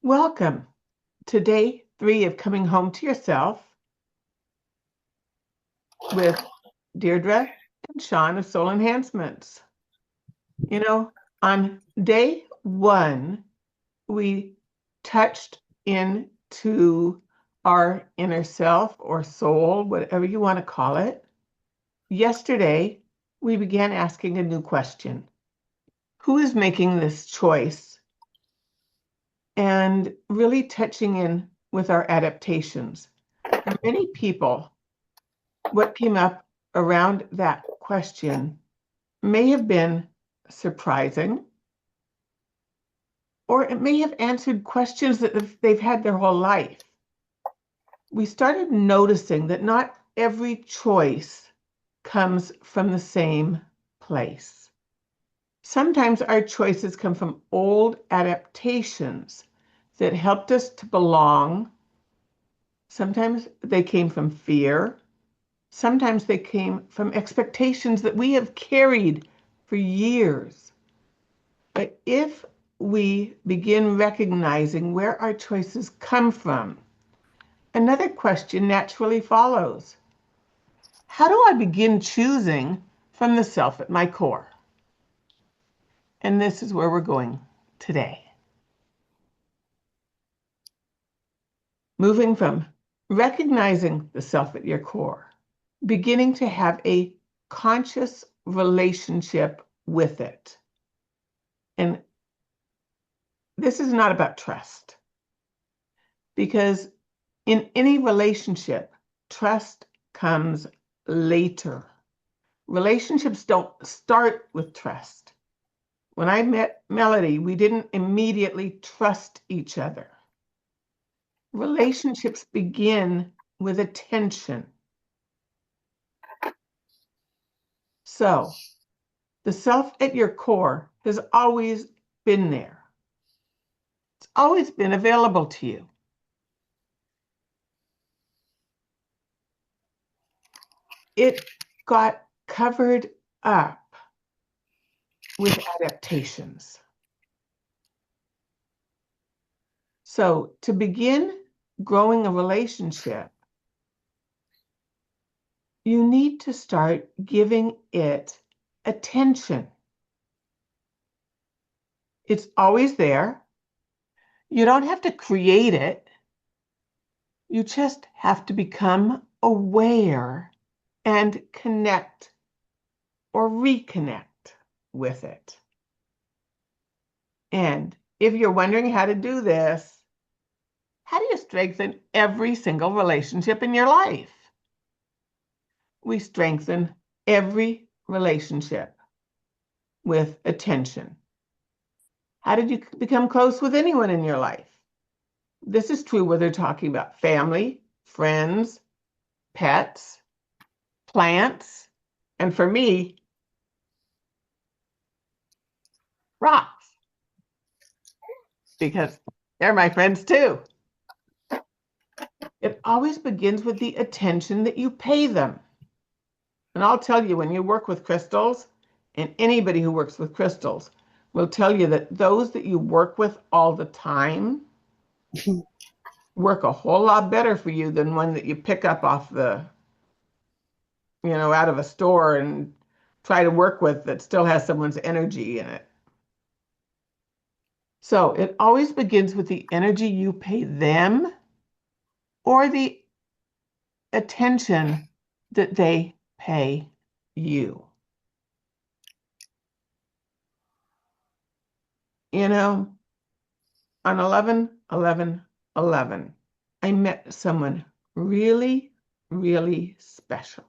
Welcome to day 3 of Coming Home to Yourself with Deirdre and Sean of Soul Enhancements. On day 1, we touched into our inner self or soul, whatever you want to call it. Yesterday, we began asking a new question. Who is making this choice? And really touching in with our adaptations. For many people, what came up around that question may have been surprising, or it may have answered questions that they've had their whole life. We started noticing that not every choice comes from the same place. Sometimes our choices come from old adaptations that helped us to belong. Sometimes they came from fear. Sometimes they came from expectations that we have carried for years. But if we begin recognizing where our choices come from, another question naturally follows. How do I begin choosing from the self at my core? And this is where we're going today. Moving from recognizing the self at your core, beginning to have a conscious relationship with it. And this is not about trust, because in any relationship, trust comes later. Relationships don't start with trust. When I met Melody, we didn't immediately trust each other. Relationships begin with attention. So, the self at your core has always been there. It's always been available to you. It got covered up with adaptations. So, to begin growing a relationship, you need to start giving it attention. It's always there. You don't have to create it. You just have to become aware and connect or reconnect with it. And if you're wondering how to do this, how do you strengthen every single relationship in your life? We strengthen every relationship with attention. How did you become close with anyone in your life? This is true whether talking about family, friends, pets, plants, and for me, rocks, because they're my friends too. It always begins with the attention that you pay them. And I'll tell you, when you work with crystals, and anybody who works with crystals will tell you that those that you work with all the time work a whole lot better for you than one that you pick up off out of a store and try to work with that still has someone's energy in it. So it always begins with the energy you pay them or the attention that they pay you. On 11/11/11, I met someone really, really special.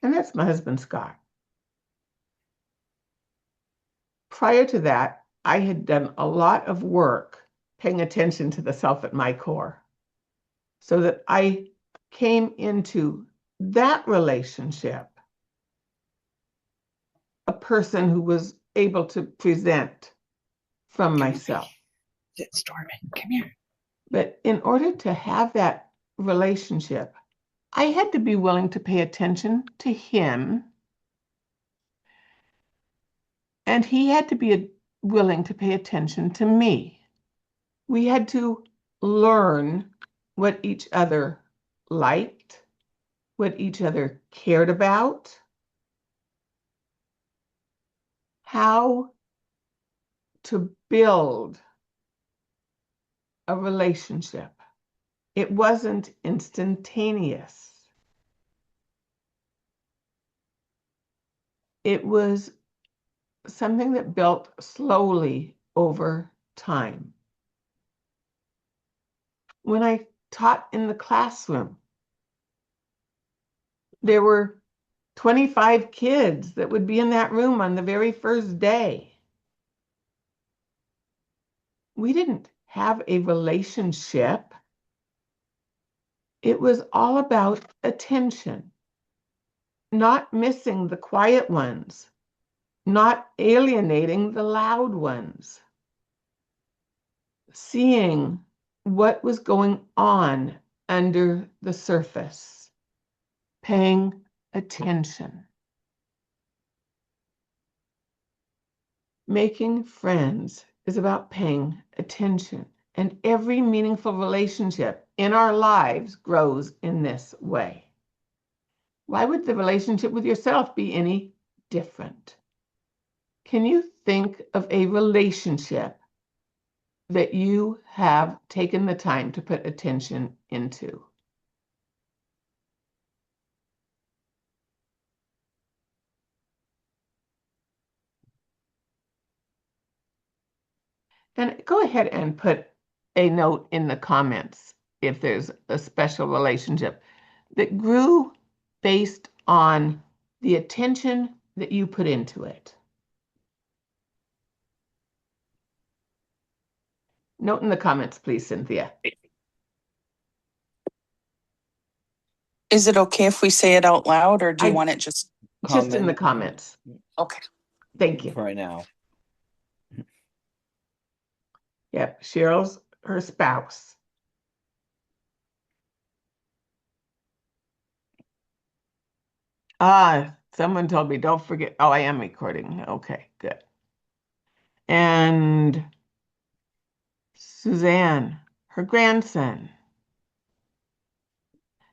And that's my husband, Scott. Prior to that, I had done a lot of work paying attention to the self at my core, so that I came into that relationship a person who was able to present from myself. It's storming. Come here. But in order to have that relationship, I had to be willing to pay attention to him, and he had to be willing to pay attention to me. We had to learn what each other liked, what each other cared about, how to build a relationship. It wasn't instantaneous. It was something that built slowly over time. When I taught in the classroom, there were 25 kids that would be in that room on the very first day. We didn't have a relationship. It was all about attention, not missing the quiet ones, not alienating the loud ones, seeing what was going on under the surface, paying attention. Making friends is about paying attention, and every meaningful relationship in our lives grows in this way. Why would the relationship with yourself be any different? Can you think of a relationship that you have taken the time to put attention into? And go ahead and put a note in the comments if there's a special relationship that grew based on the attention that you put into it. Note in the comments, please, Cynthia. Is it okay if we say it out loud, or do you I- want it just Just in the comments. okay? Thank you. For right now. Yep, Cheryl's her spouse. Someone told me, don't forget. Oh, I am recording. Okay, good. And Suzanne, her grandson.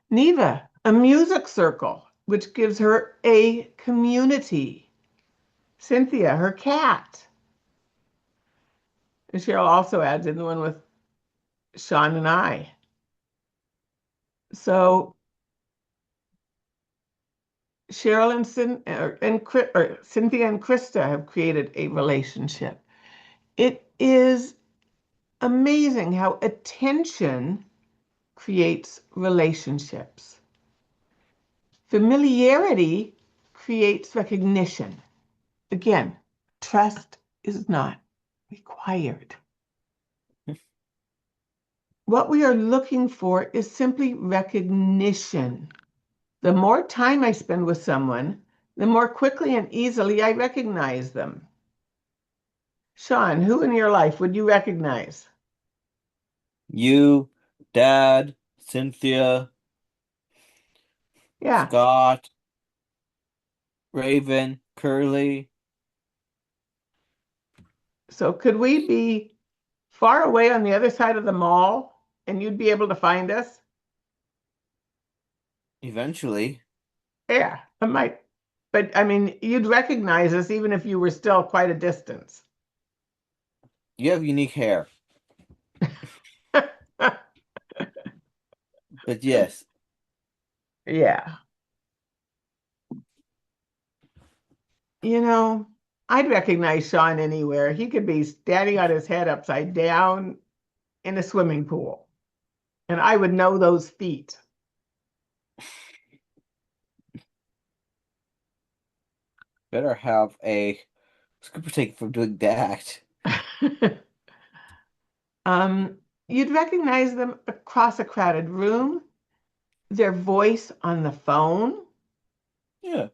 Neva, a music circle, which gives her a community. Cynthia, her cat. And Cheryl also adds in the one with Sean and I. So Cheryl and Cynthia and Krista have created a relationship. It is amazing how attention creates relationships. Familiarity creates recognition. Again, trust is not required. What we are looking for is simply recognition. The more time I spend with someone, the more quickly and easily I recognize them. Sean, who in your life would you recognize? You, Dad, Cynthia, Yeah. Scott, Raven, Curly. So could we be far away on the other side of the mall and you'd be able to find us? Eventually. Yeah, I might. But I mean, you'd recognize us even if you were still quite a distance. You have unique hair. But yes. Yeah. You know, I'd recognize Sean anywhere. He could be standing on his head upside down in a swimming pool, and I would know those feet. Better have a scooper tape from doing that. You'd recognize them across a crowded room, their voice on the phone. Yeah.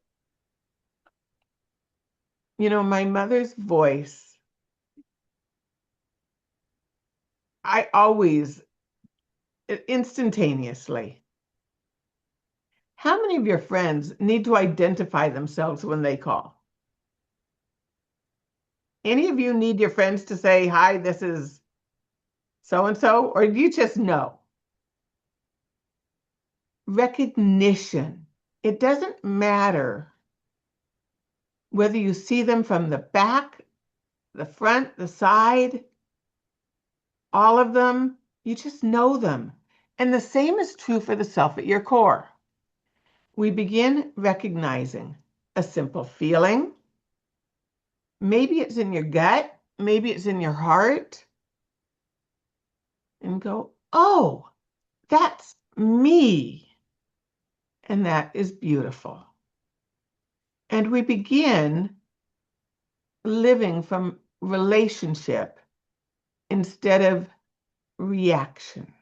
You know, my mother's voice, I always, instantaneously. How many of your friends need to identify themselves when they call? Any of you need your friends to say, hi, this is so and so, or you just know. Recognition. It doesn't matter whether you see them from the back, the front, the side, all of them, you just know them. And the same is true for the self at your core. We begin recognizing a simple feeling. Maybe it's in your gut, maybe it's in your heart, and go, oh, that's me. And that is beautiful. And we begin living from relationship instead of reaction.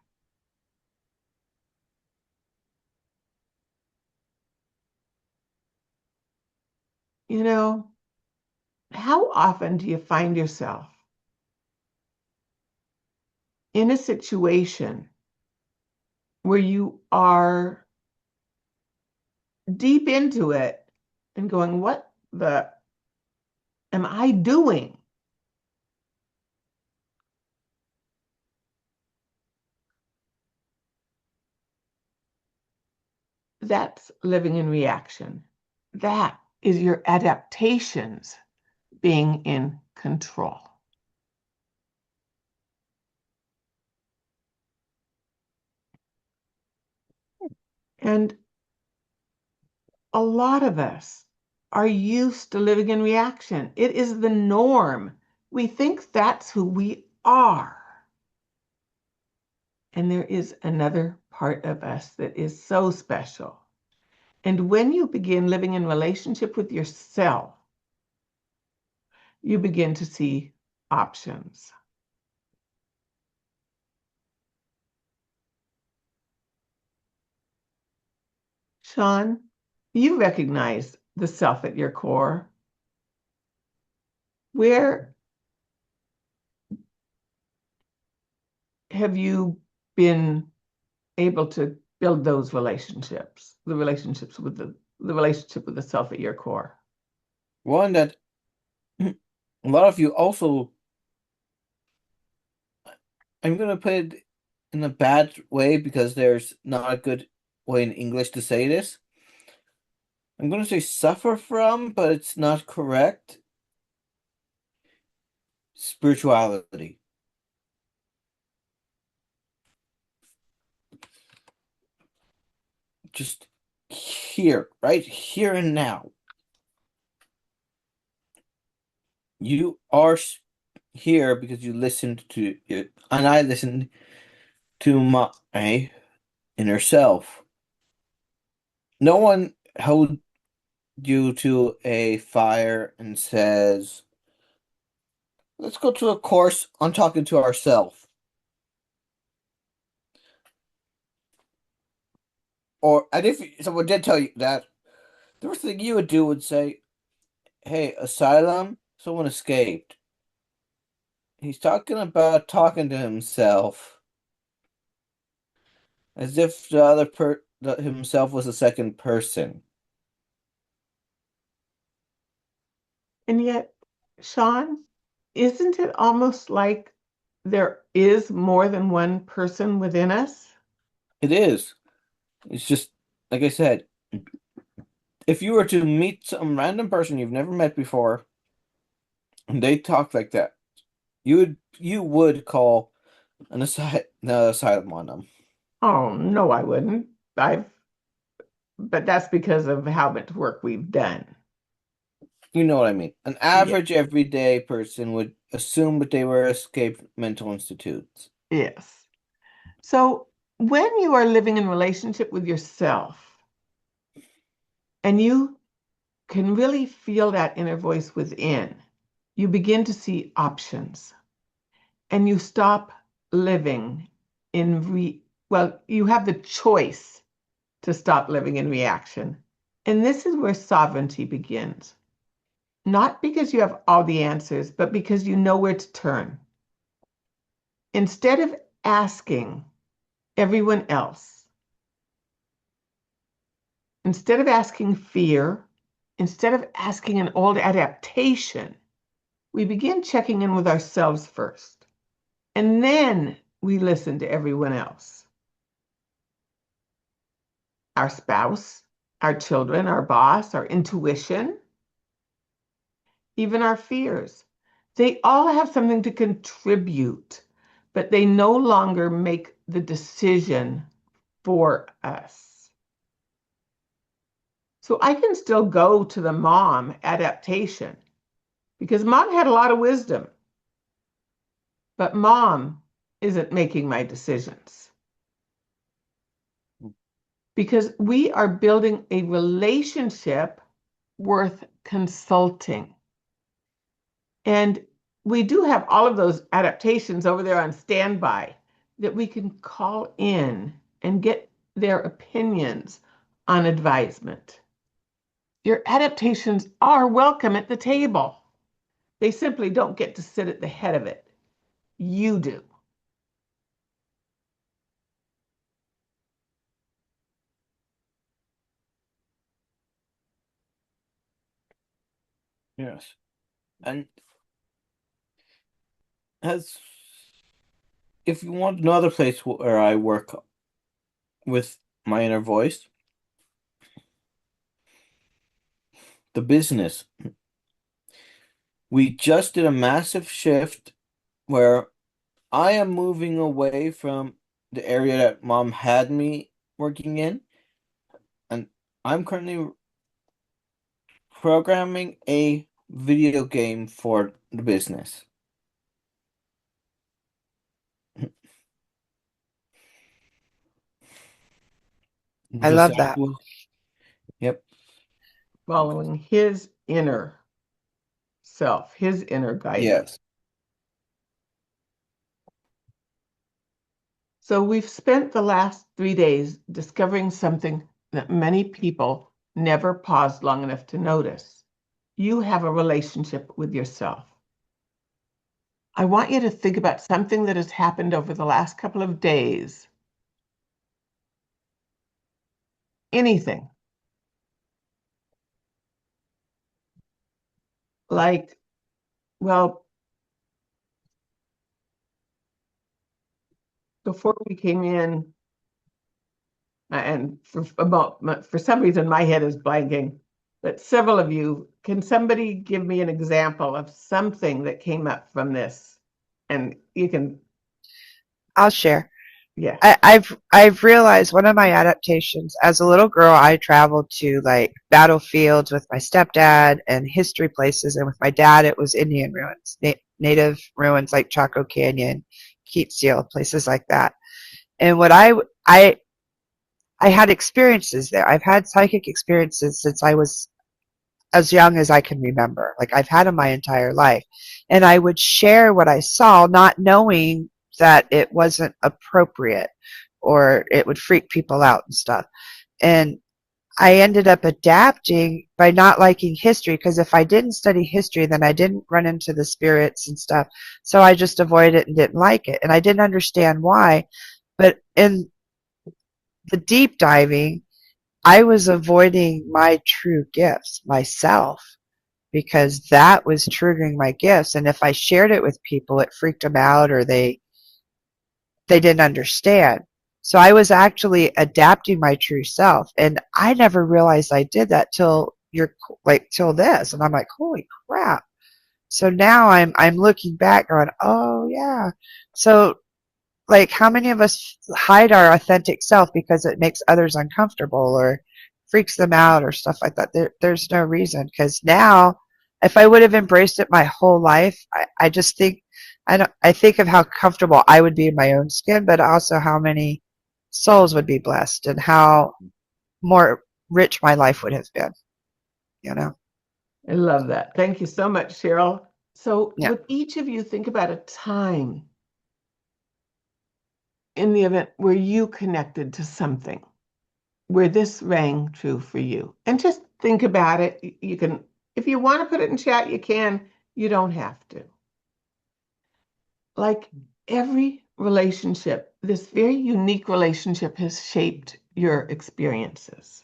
You know, how often do you find yourself in a situation where you are deep into it and going, what the am I doing? That's living in reaction. That is your adaptations being in control. And a lot of us are used to living in reaction. It is the norm. We think that's who we are. And there is another part of us that is so special. And when you begin living in relationship with yourself, you begin to see options. Sean, you recognize the self at your core. Where have you been able to build those relationships, the relationships with the relationship with the self at your core? One that a lot of you also, I'm going to put it in a bad way because there's not a good way in English to say this. I'm going to say suffer from, but it's not correct. Spirituality. Just here, right here and now. You are here because you listened to it, and I listened to my inner self. No one held you to a fire and says, let's go to a course on talking to ourselves. And if someone did tell you that, the first thing you would do would say, hey, asylum, someone escaped. He's talking about talking to himself as if the himself was a second person. And yet, Sean, isn't it almost like there is more than one person within us? It is. It's just, like I said, if you were to meet some random person you've never met before and they talk like that, you would call the asylum on them. Oh, no, I wouldn't. But that's because of how much work we've done. You know what I mean. An Yeah, average everyday person would assume that they were escaped mental institutes. yes. So when you are living in relationship with yourself and you can really feel that inner voice within, you begin to see options and you stop living well, you have the choice to stop living in reaction. And this is where sovereignty begins. Not because you have all the answers, but because you know where to turn. Instead of asking everyone else, instead of asking fear, instead of asking an old adaptation, we begin checking in with ourselves first. And then we listen to everyone else. Our spouse, our children, our boss, our intuition, even our fears. They all have something to contribute, but they no longer make the decision for us. So I can still go to the mom adaptation because mom had a lot of wisdom, but mom isn't making my decisions. Because we are building a relationship worth consulting. And we do have all of those adaptations over there on standby that we can call in and get their opinions on advisement. Your adaptations are welcome at the table. They simply don't get to sit at the head of it. You do. Yes. And as if you want another place where I work with my inner voice, the business. We just did a massive shift where I am moving away from the area that mom had me working in, and I'm currently programming a video game for the business. I Because love that. Yep. Following his inner self, his inner guidance. Yes. So we've spent the last 3 days discovering something that many people never paused long enough to notice. You have a relationship with yourself. I want you to think about something that has happened over the last couple of days. Anything. Like, well, before we came in, and for some reason my head is blanking, but several of you, can somebody give me an example of something that came up from this? And you can, I'll share. yeah. I've realized one of my adaptations as a little girl, I traveled to like battlefields with my stepdad and history places, and with my dad, it was Indian ruins, native ruins like Chaco Canyon, Keat Seal, places like that. And what I had experiences there. I've had psychic experiences since I was as young as I can remember. Like I've had them my entire life. And I would share what I saw, not knowing that it wasn't appropriate or it would freak people out and stuff. And I ended up adapting by not liking history, because if I didn't study history, then I didn't run into the spirits and stuff. So I just avoided it and didn't like it. And I didn't understand why. But in the deep diving, I was avoiding my true gifts, myself, because that was triggering my gifts. And if I shared it with people, it freaked them out, or they didn't understand. So I was actually adapting my true self. And I never realized I did that till this. And I'm like, holy crap. So now I'm looking back going, oh yeah. So like, how many of us hide our authentic self because it makes others uncomfortable or freaks them out or stuff like that? There's no reason, because now, if I would have embraced it my whole life, I just think I think of how comfortable I would be in my own skin, but also how many souls would be blessed and how more rich my life would have been. You know? I love that. Thank you so much, Cheryl. So Yeah. would each of you think about a time in the event where you connected to something, where this rang true for you? And just think about it. You can, if you want to put it in chat, you can. You don't have to. Like every relationship, this very unique relationship has shaped your experiences.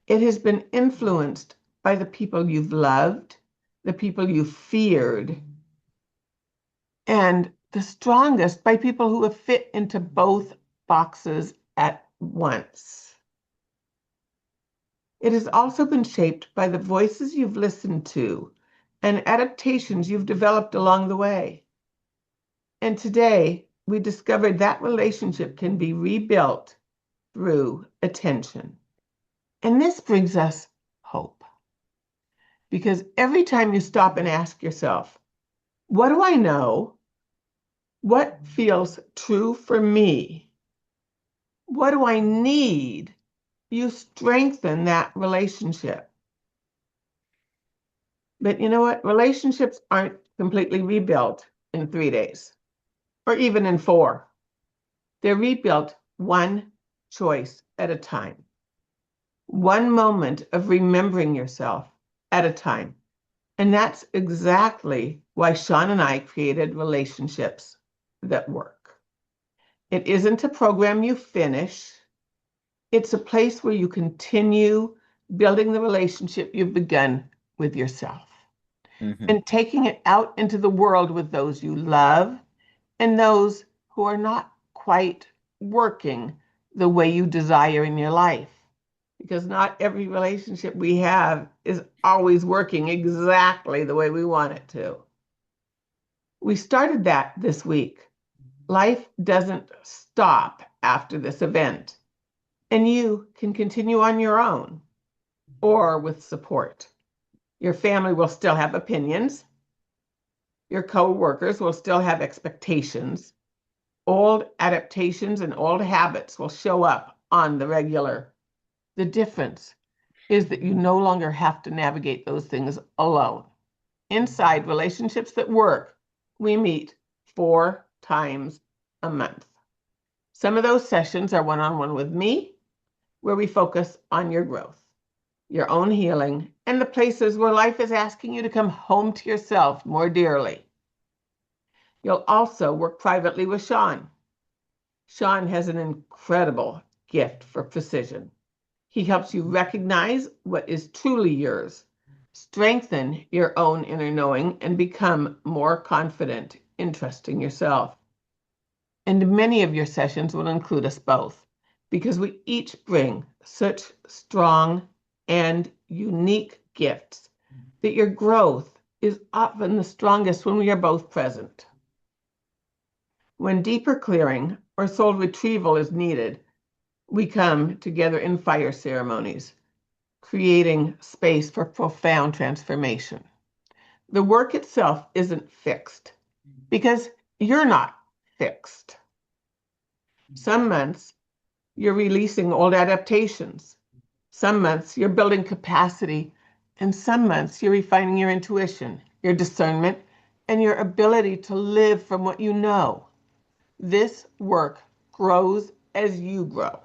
It has been influenced by the people you've loved, the people you feared, and the strongest by people who have fit into both boxes at once. It has also been shaped by the voices you've listened to and adaptations you've developed along the way. And today, we discovered that relationship can be rebuilt through attention. And this brings us hope. Because every time you stop and ask yourself, what do I know? What feels true for me? What do I need? You strengthen that relationship. But you know what? Relationships aren't completely rebuilt in 3 days or even in 4. They're rebuilt one choice at a time, one moment of remembering yourself at a time. And that's exactly why Sean and I created Relationships That Work. It isn't a program you finish. It's a place where you continue building the relationship you've begun with yourself and taking it out into the world with those you love and those who are not quite working the way you desire in your life. Because not every relationship we have is always working exactly the way we want it to. We started that this week. Life doesn't stop after this event, and you can continue on your own or with support. Your family will still have opinions. Your co-workers will still have expectations. Old adaptations and old habits will show up on the regular. The difference is that you no longer have to navigate those things alone. Inside Relationships That Work, we meet 4 times a month. Some of those sessions are one-on-one with me, where we focus on your growth, your own healing, and the places where life is asking you to come home to yourself more dearly. You'll also work privately with Sean. Sean has an incredible gift for precision. He helps you recognize what is truly yours, strengthen your own inner knowing, and become more confident in trusting yourself. And many of your sessions will include us both, because we each bring such strong and unique gifts that your growth is often the strongest when we are both present. When deeper clearing or soul retrieval is needed, we come together in fire ceremonies, creating space for profound transformation. The work itself isn't fixed because you're not fixed. Some months you're releasing old adaptations. Some months you're building capacity. And some months you're refining your intuition, your discernment, and your ability to live from what you know. This work grows as you grow,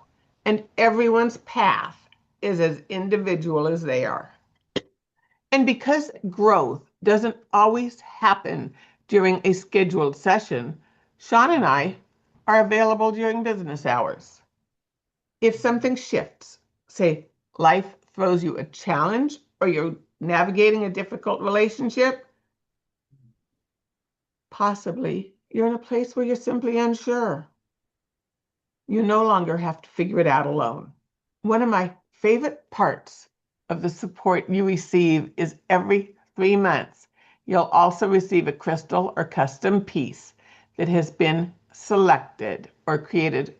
and everyone's path is as individual as they are. And because growth doesn't always happen during a scheduled session, Sean and I are available during business hours. If something shifts, say life throws you a challenge or you're navigating a difficult relationship, possibly you're in a place where you're simply unsure. You no longer have to figure it out alone. One of my favorite parts of the support you receive is every 3 months, you'll also receive a crystal or custom piece that has been selected or created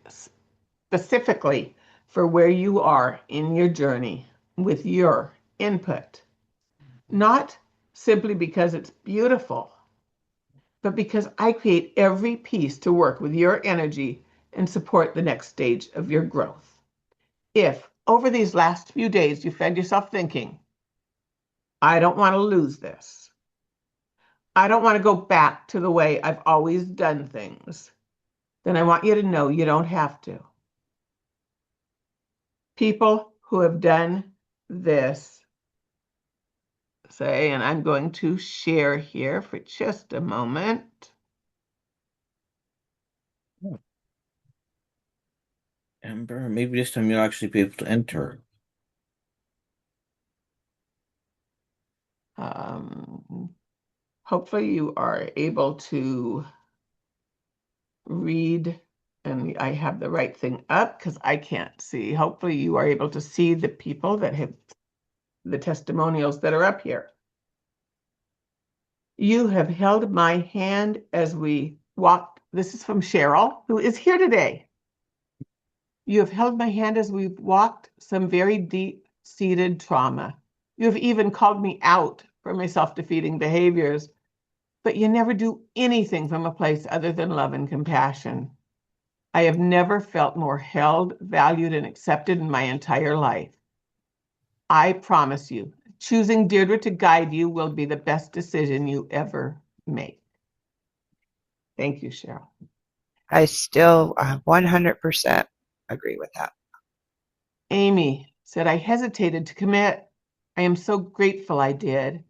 specifically for where you are in your journey with your input. Not simply because it's beautiful, but because I create every piece to work with your energy and support the next stage of your growth. If over these last few days you found yourself thinking, I don't want to lose this, I don't want to go back to the way I've always done things, then I want you to know you don't have to. People who have done this say, and I'm going to share here for just a moment. Amber, maybe this time you'll actually be able to enter. Hopefully you are able to read, and I have the right thing up because I can't see. Hopefully you are able to see the people that have the testimonials that are up here. You have held my hand as we walked. This is from Cheryl, who is here today. You have held my hand as we've walked some very deep-seated trauma. You have even called me out for my self-defeating behaviors, but you never do anything from a place other than love and compassion. I have never felt more held, valued, and accepted in my entire life. I promise you, choosing Deirdre to guide you will be the best decision you ever make. Thank you, Cheryl. I still 100% agree with that. Amy said, I hesitated to commit. I am so grateful I did.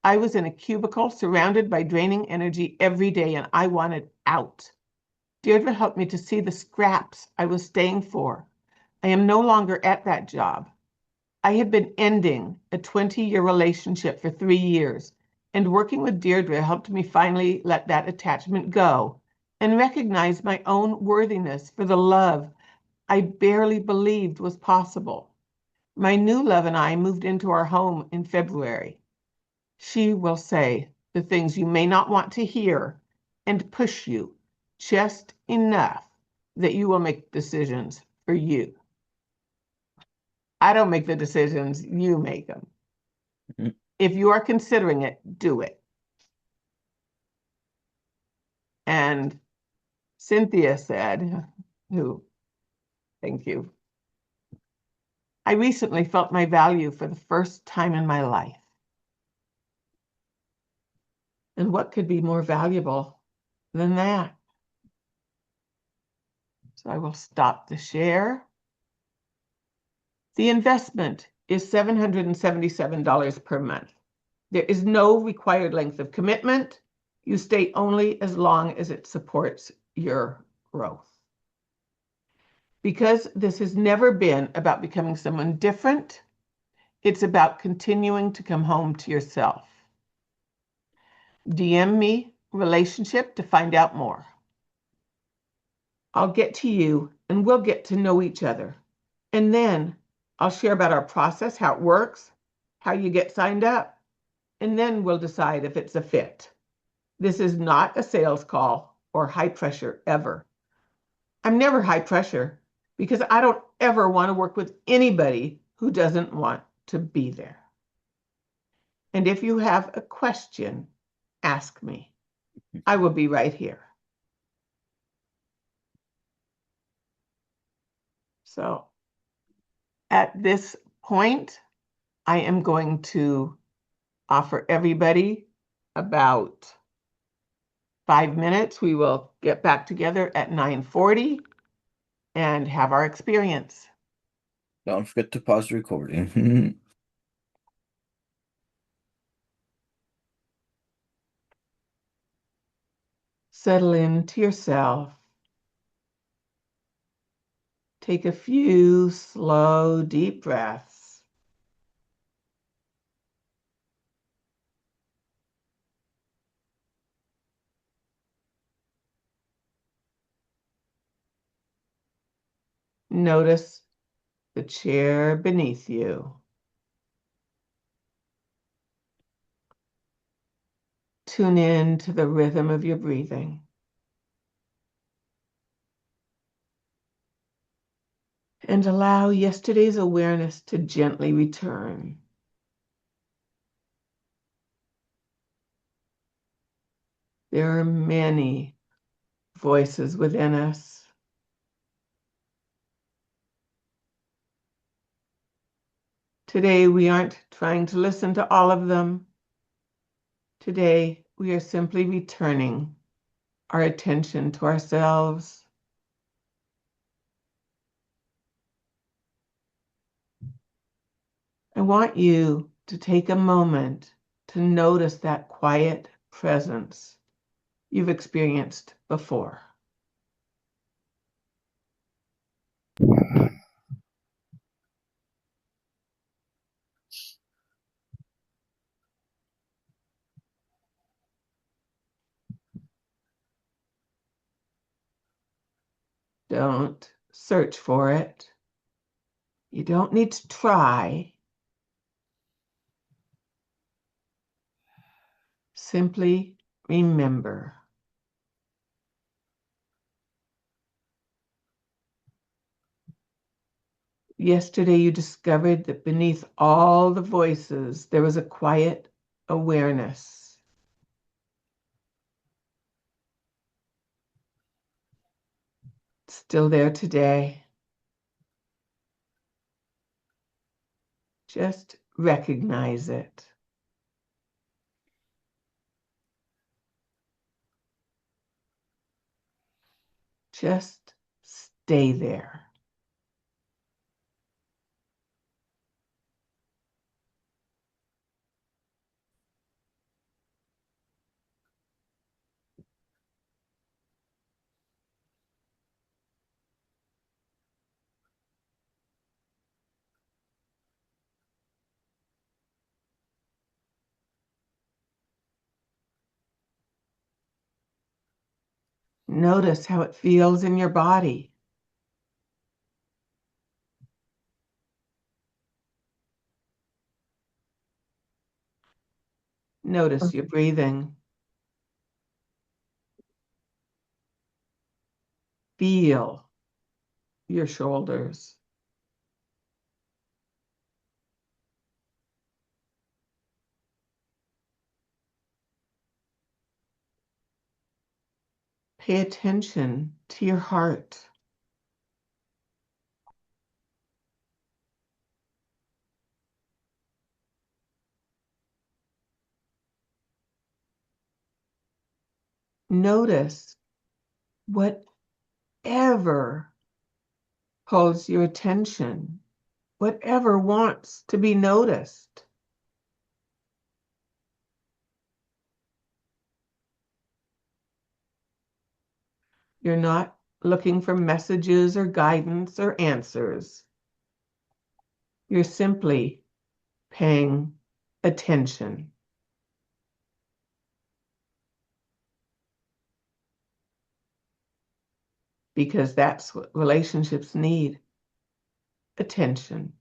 I was in a cubicle surrounded by draining energy every day, and I wanted out. Deirdre helped me to see the scraps I was staying for. I am no longer at that job. I had been ending a 20-year relationship for 3 years, and working with Deirdre helped me finally let that attachment go and recognize my own worthiness for the love I barely believed was possible. My new love and I moved into our home in February. She will say the things you may not want to hear and push you just enough that you will make decisions for you. I don't make the decisions, you make them. Mhm. If you are considering it, do it. And Cynthia said, thank you. I recently felt my value for the first time in my life. And what could be more valuable than that? So I will stop the share. The investment is $777 per month. There is no required length of commitment. You stay only as long as it supports your growth. Because this has never been about becoming someone different, it's about continuing to come home to yourself. DM me relationship to find out more. I'll get to you and we'll get to know each other. And then I'll share about our process, how it works, how you get signed up, and then we'll decide if it's a fit. This is not a sales call or high pressure ever. I'm never high pressure because I don't ever want to work with anybody who doesn't want to be there. And if you have a question, ask me. I will be right here. So at this point, I am going to offer everybody about 5 minutes. We will get back together at 9:40 and have our experience. Don't forget to pause the recording. Settle into yourself. Take a few slow, deep breaths. Notice the chair beneath you. Tune in to the rhythm of your breathing. And allow yesterday's awareness to gently return. There are many voices within us. Today, we aren't trying to listen to all of them. Today, we are simply returning our attention to ourselves. I want you to take a moment to notice that quiet presence you've experienced before. Don't search for it. You don't need to try. Simply remember. Yesterday, you discovered that beneath all the voices, there was a quiet awareness. Still there today. Just recognize it. Just stay there. Notice how it feels in your body. Notice your breathing. Feel your shoulders. Pay attention to your heart. Notice whatever holds your attention, whatever wants to be noticed. You're not looking for messages or guidance or answers. You're simply paying attention. Because that's what relationships need, attention.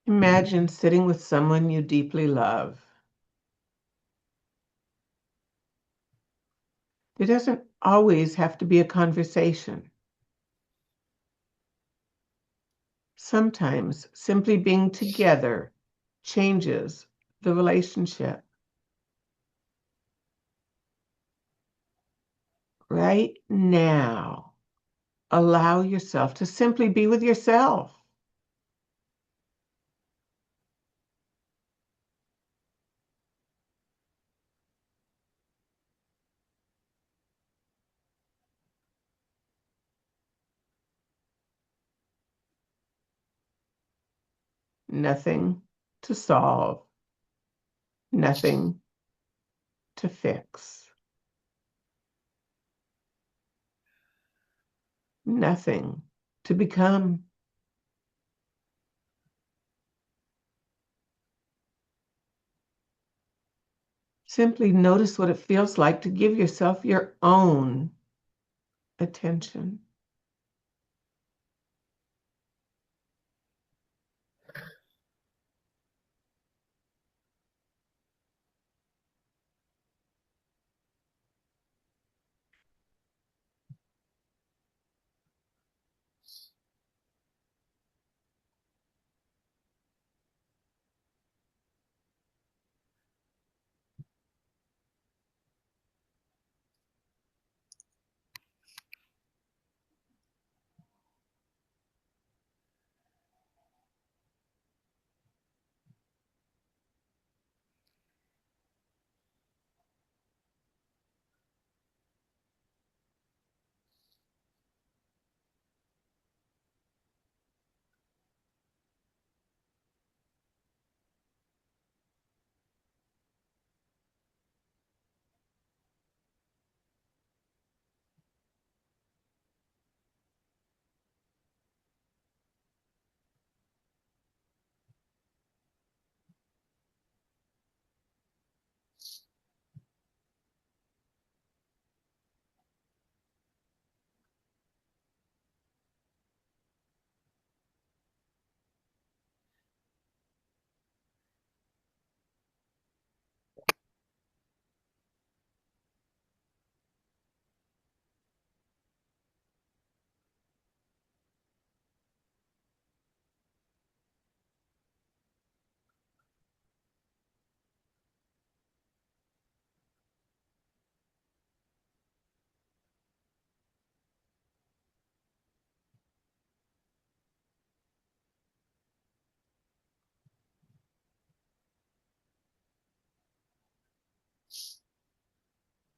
Imagine sitting with someone you deeply love. There doesn't always have to be a conversation. Sometimes simply being together changes the relationship. Right now, allow yourself to simply be with yourself. Nothing to solve, nothing to fix, nothing to become. Simply notice what it feels like to give yourself your own attention.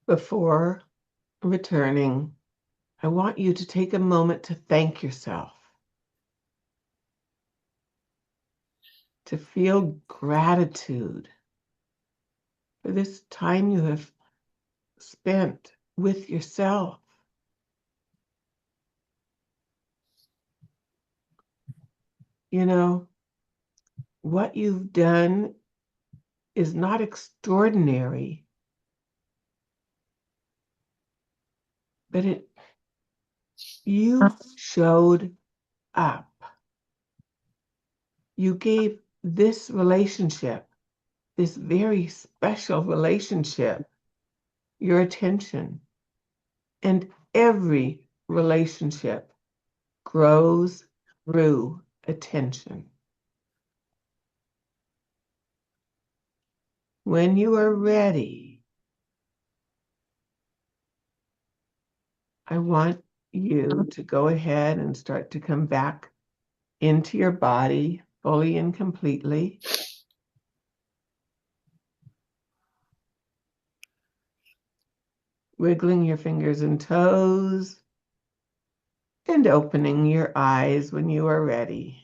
Before returning, I want you to take a moment to thank yourself, to feel gratitude for this time you have spent with yourself. You know, what you've done is not extraordinary, but you showed up. You gave this relationship, this very special relationship, your attention. And every relationship grows through attention. When you are ready, I want you to go ahead and start to come back into your body fully and completely. Wiggling your fingers and toes and opening your eyes when you are ready.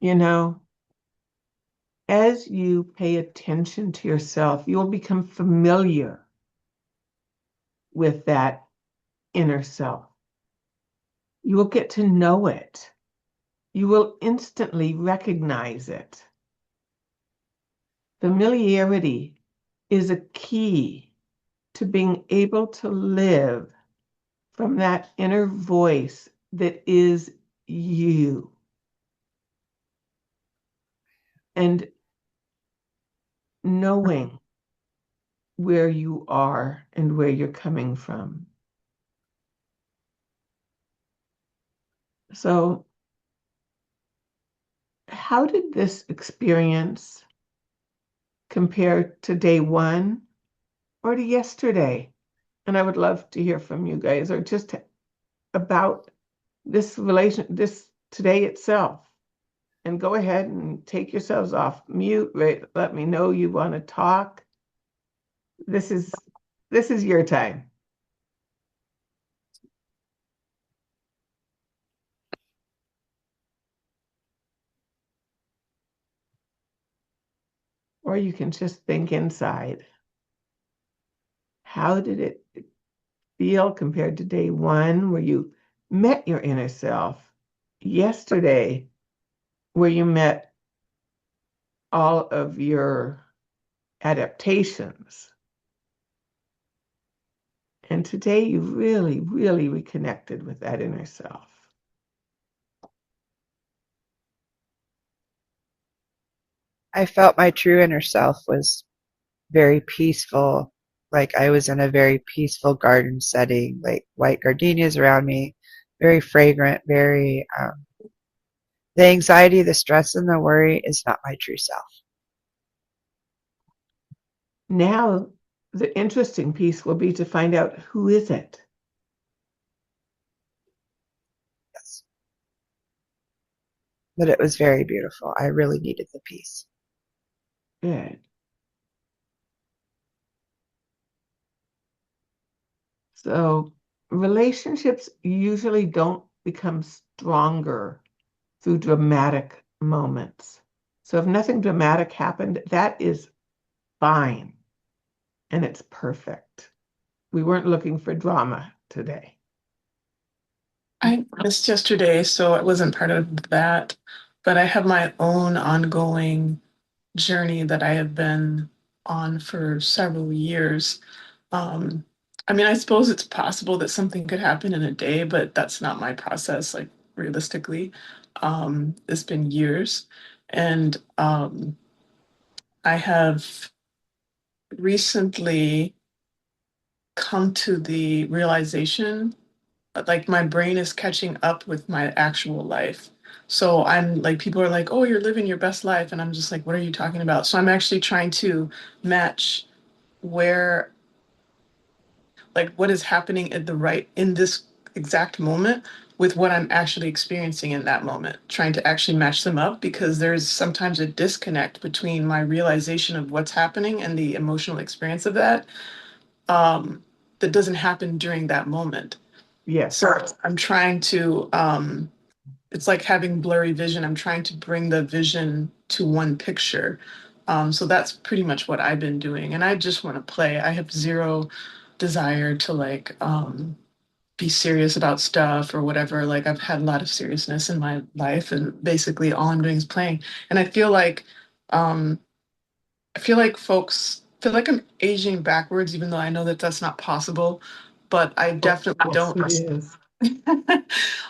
You know, as you pay attention to yourself, you'll become familiar with that inner self. You will get to know it. You will instantly recognize it. Familiarity is a key to being able to live from that inner voice that is you. And knowing where you are and where you're coming from. So, how did this experience compare to day one or to yesterday? And I would love to hear from you guys, or just about this today itself. And go ahead and take yourselves off mute. Let me know you want to talk. This is your time. Or you can just think inside. How did it feel compared to day one, where you met your inner self? Yesterday, where you met all of your adaptations. And today you really, really reconnected with that inner self. I felt my true inner self was very peaceful. Like I was in a very peaceful garden setting, like white gardenias around me, very fragrant, very, the anxiety, the stress, and the worry is not my true self. Now, the interesting piece will be to find out, who is it? Yes. But it was very beautiful. I really needed the peace. Good. So relationships usually don't become stronger through dramatic moments. So if nothing dramatic happened, that is fine and it's perfect. We weren't looking for drama today. I missed yesterday, so it wasn't part of that. But I have my own ongoing journey that I have been on for several years. Um, I mean, I suppose it's possible that something could happen in a day, but that's not my process, like realistically. It's been years. And I have recently come to the realization like my brain is catching up with my actual life. So I'm like, people are like, oh, you're living your best life. And I'm just like, what are you talking about? So I'm actually trying to match where, like, what is happening at the right in exact moment with what I'm actually experiencing in that moment, trying to actually match them up because there's sometimes a disconnect between my realization of what's happening and the emotional experience of that, um, that doesn't happen during that moment. Yes. So I'm trying to, it's like having blurry vision. I'm trying to bring the vision to one picture. So that's pretty much what I've been doing. And I just want to play. I have zero desire to like be serious about stuff or whatever. Like I've had a lot of seriousness in my life and basically all I'm doing is playing. And um I feel like folks feel like I'm aging backwards, even though I know that that's not possible. But I Oh, definitely yes, don't. it is.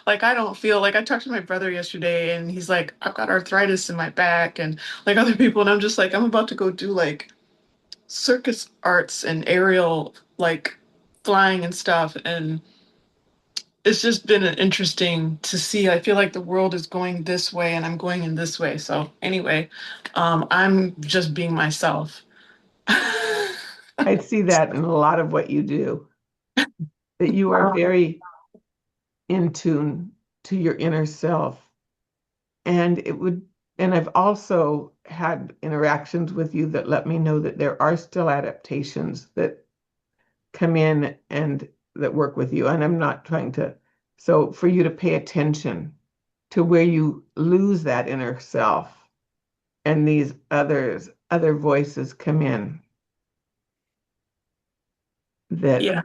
Like I don't feel like I talked to my brother yesterday and he's like, I've got arthritis in my back and like other people, and I'm just like, I'm about to go do like circus arts and aerial like flying and stuff. And it's just been interesting to see. I feel like the world is going this way and I'm going in this way. So anyway, I'm just being myself. I see that in a lot of what you do, that you are very in tune to your inner self. And it would, and I've also had interactions with you that let me know that there are still adaptations that come in and that work with you. And I'm not trying to, so for you to pay attention to where you lose that inner self and these other voices come in that, Yeah.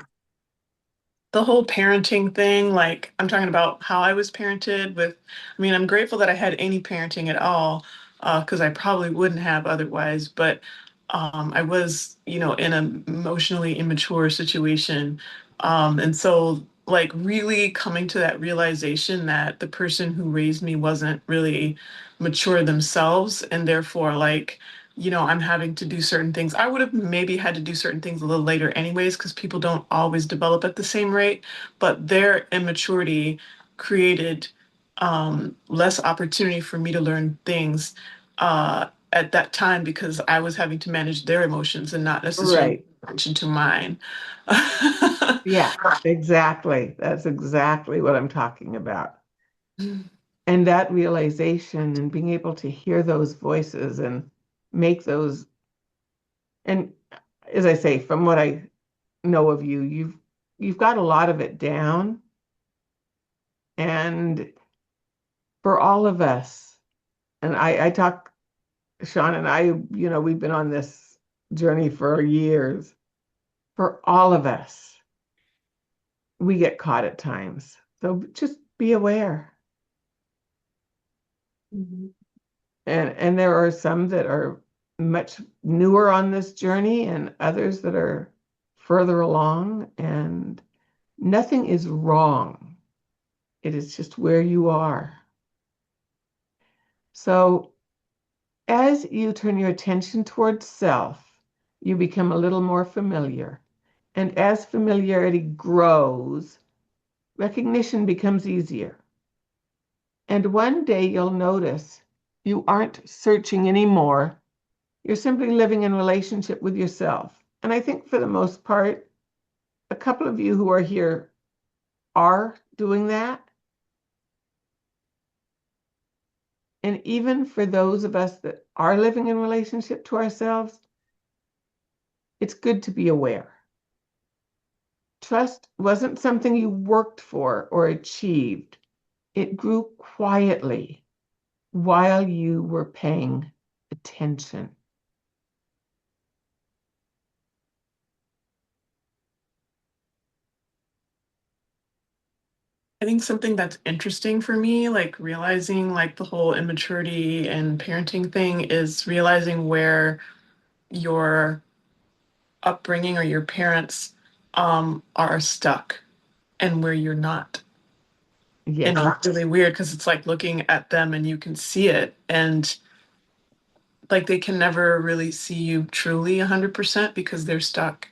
The whole parenting thing, like I'm talking about how I was parented with, I mean, I'm grateful that I had any parenting at all, because I probably wouldn't have otherwise, but I was, in an emotionally immature situation. And so like really coming to that realization that the person who raised me wasn't really mature themselves, and therefore like, I'm having to do certain things. I would have maybe had to do certain things a little later anyways, because people don't always develop at the same rate, but their immaturity created less opportunity for me to learn things at that time because I was having to manage their emotions and not necessarily right. pay attention to mine. Yeah, exactly. That's exactly what I'm talking about. And that realization and being able to hear those voices and make those, and as I say, from what I know of you, you've got a lot of it down. And for all of us, and I talk, Sean and I, we've been on this journey for years. For all of us, we get caught at times. So just be aware. Mhm. And there are some that are much newer on this journey and others that are further along, and nothing is wrong. It is just where you are. So as you turn your attention towards self, you become a little more familiar. And as familiarity grows, recognition becomes easier. And one day you'll notice you aren't searching anymore. You're simply living in relationship with yourself. And I think for the most part, a couple of you who are here are doing that. And even for those of us that are living in relationship to ourselves, it's good to be aware. Trust wasn't something you worked for or achieved. It grew quietly while you were paying attention. I think something that's interesting for me, like realizing like the whole immaturity and parenting thing, is realizing where your upbringing or your parents are stuck and where you're not. And Yes, it's really weird because it's like looking at them and you can see it, and like they can never really see you truly 100% because they're stuck.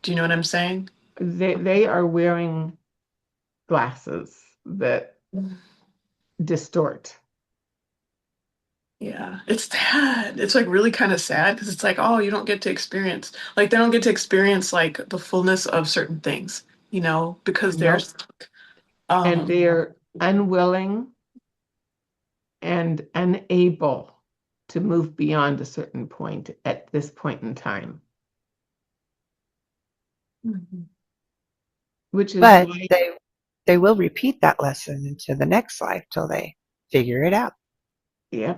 Do you know what I'm saying? they are wearing glasses that distort. Yeah, it's sad. It's like really kind of sad because it's like, oh, you don't get to experience, like, they don't get to experience like the fullness of certain things, because they're Nope. stuck. and they're unwilling and unable to move beyond a certain point at this point in time, which is But why, they will repeat that lesson into the next life till they figure it out. yeah,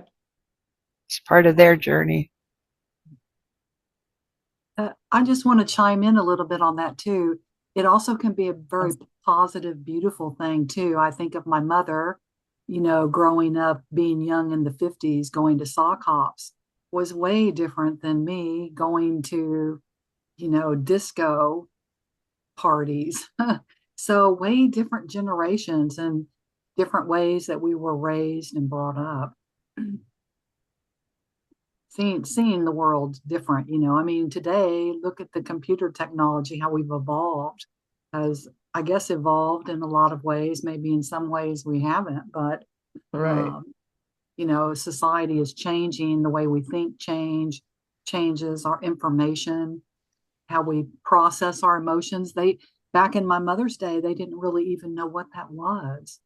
It's part of their journey. I just want to chime in a little bit on that too. It also can be a very positive, beautiful thing too. I think of my mother, growing up, being young in the 50s, going to sock hops was way different than me going to, disco parties. So way different generations and different ways that we were raised and brought up. Seeing the world different, I mean, today, look at the computer technology, how we've evolved, has, I guess, evolved in a lot of ways. Maybe in some ways we haven't, but right. society is changing. The way we think changes our information, how we process our emotions. Back in my mother's day, they didn't really even know what that was,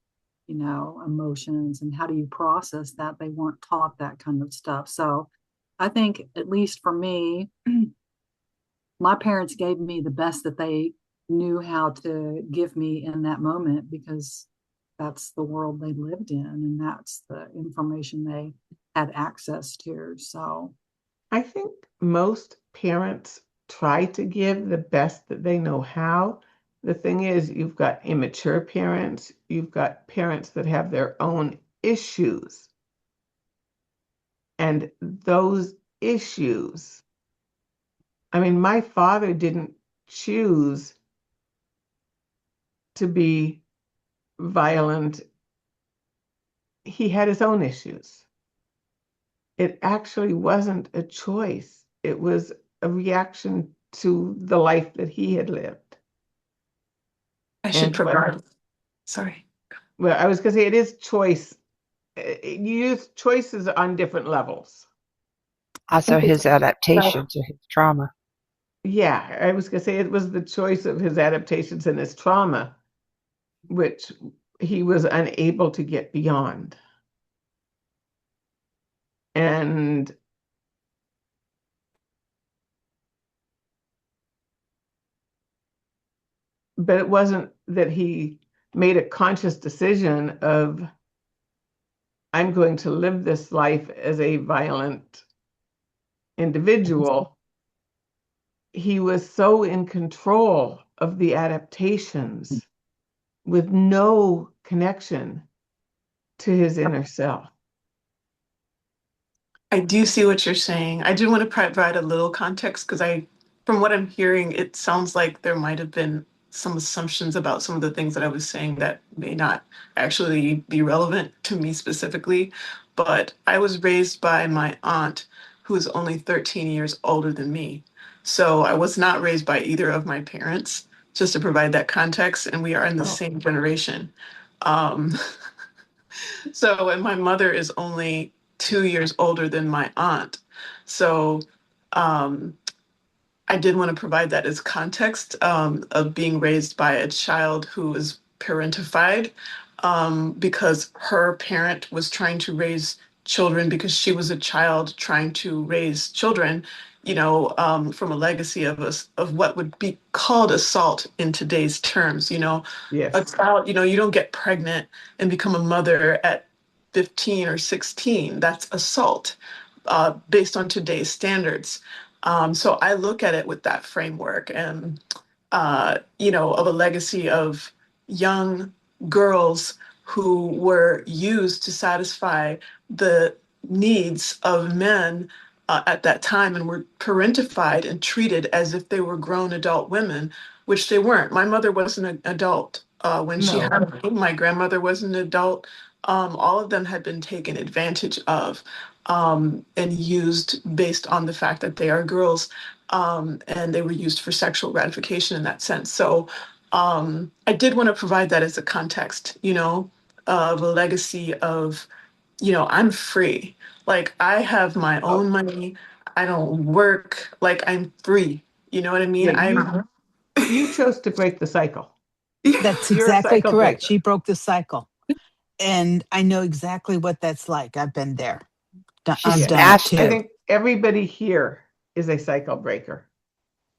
emotions and how do you process that. They weren't taught that kind of stuff. So I think, at least for me, my parents gave me the best that they knew how to give me in that moment, because that's the world they lived in and that's the information they had access to. So I think most parents try to give the best that they know how. The thing is, you've got immature parents, you've got parents that have their own issues. And those issues, I mean, my father didn't choose to be violent. He had his own issues. It actually wasn't a choice. It was a reaction to the life that he had lived. I should And what, provide. Sorry. well, I was going to say it is choice. You use choices on different levels. Also, his adaptation to his trauma. Yeah, I was going to say it was the choice of his adaptations and his trauma, which he was unable to get beyond. And but it wasn't that he made a conscious decision of, I'm going to live this life as a violent individual. He was so in control of the adaptations with no connection to his inner self. I do see what you're saying. I do want to provide a little context because from what I'm hearing, it sounds like there might have been some assumptions about some of the things that I was saying that may not actually be relevant to me specifically. But I was raised by my aunt, who is only 13 years older than me. So I was not raised by either of my parents, just to provide that context, and we are in the Oh, same generation. Um, and my mother is only 2 years older than my aunt. So um, I did want to provide that as context of being raised by a child who is parentified because her parent was trying to raise children because she was a child trying to raise children, from a legacy of us of what would be called assault in today's terms. A yes. child, you don't get pregnant and become a mother at 15 or 16. That's assault based on today's standards. So I look at it with that framework and, of a legacy of young girls who were used to satisfy the needs of men at that time and were parentified and treated as if they were grown adult women, which they weren't. My mother wasn't an adult when she No. had me. My grandmother was an adult. All of them had been taken advantage of and used based on the fact that they are girls, and they were used for sexual gratification in that sense. So I did want to provide that as a context, of a legacy of, I'm free. Like I have my Oh, own money. I don't work. Like I'm free. You know what I mean? yeah, you chose to break the cycle. That's You're a exactly cycle correct. breaker. She broke the cycle. And I know exactly what that's like. I've been there. She I've done it smashed I too. it. think everybody here is a cycle breaker.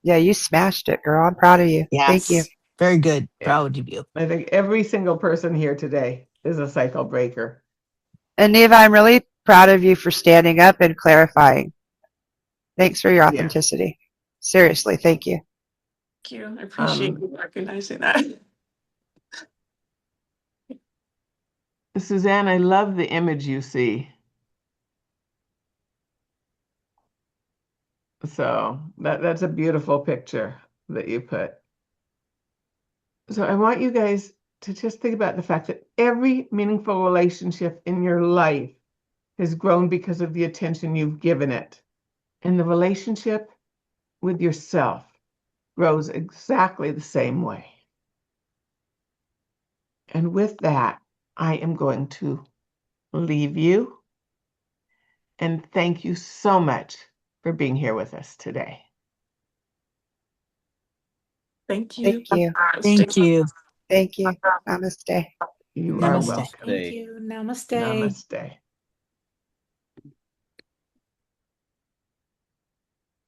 Yeah, you smashed it, girl. I'm proud of you. Thank you. Yes. Very good. Yeah. Proud of you. I think every single person here today is a cycle breaker. And Neva, I'm really proud of you for standing up and clarifying. Thanks for your authenticity. Seriously, thank you. Thank you. I appreciate you recognizing that. Suzanne, I love the image you see. So that's a beautiful picture that you put. So I want you guys to just think about the fact that every meaningful relationship in your life has grown because of the attention you've given it. And the relationship with yourself grows exactly the same way. And with that, I am going to leave you. And thank you so much for being here with us today. Thank you. Thank you. Thank you. Thank you. Namaste. You are Namaste. welcome. Say. Thank you. Namaste. Namaste.